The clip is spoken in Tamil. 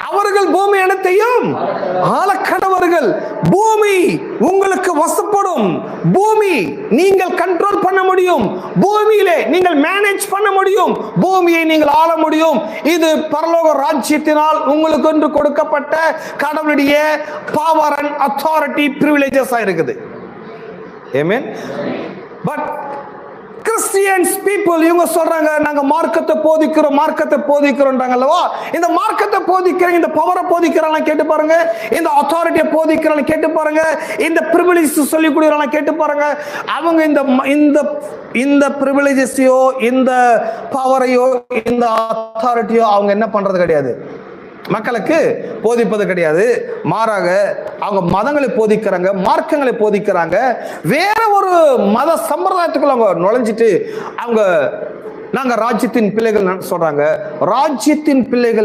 அவர்கள் பூமி அனைத்தையும் ஆளக்கடவர்கள். பூமி உங்களுக்கு வசப்படும். பூமி நீங்கள் கண்ட்ரோல் பண்ண முடியும். பூமியிலே நீங்கள் மேனேஜ் பண்ண முடியும். பூமியை நீங்கள் ஆள முடியும். இது பரலோக ராஜ்யத்தினால் உங்களுக்கு என்று கொடுக்கப்பட்ட கடவுளுடைய பவர் அண்ட் அத்தாரிட்டி பிரிவிலேஜஸ் இருக்குது. ஆமென். பட் கிறிஸ்டியன்ஸ் பீப்புள் இவங்க சொல்றாங்க, நாங்க மார்க்கத்தை போதிக்கிறோம்ன்றாங்கல்லவா. இந்த மார்க்கத்தை போதிக்கிறேன், இந்த பவரை போதிக்கிறாங்க கேட்டு பாருங்க, இந்த அத்தாரிட்டியை போதிக்கிறாங்க கேட்டு பாருங்க, இந்த பிரிவிலேஜ் சொல்லி கொடுக்குறாங்க கேட்டு பாருங்க. அவங்க இந்த பிரிவிலேஜஸையோ இந்த பவரையோ இந்த அத்தாரிட்டியோ அவங்க என்ன பண்றது கிடையாது, மக்களுக்கு போதிப்பது கிடையாது. மாறாக அவங்க மதங்களை போதிக்கிறாங்க, மார்க்கங்களை போதிக்கிறாங்க. வேற ஒரு மத சம்பிரதாயத்துக்குள்ள அவங்க நுழைஞ்சிட்டு அவங்க நாங்க ராஜ்யத்தின் பிள்ளைகள் சொல்றாங்க. ராஜ்யத்தின் பிள்ளைகள்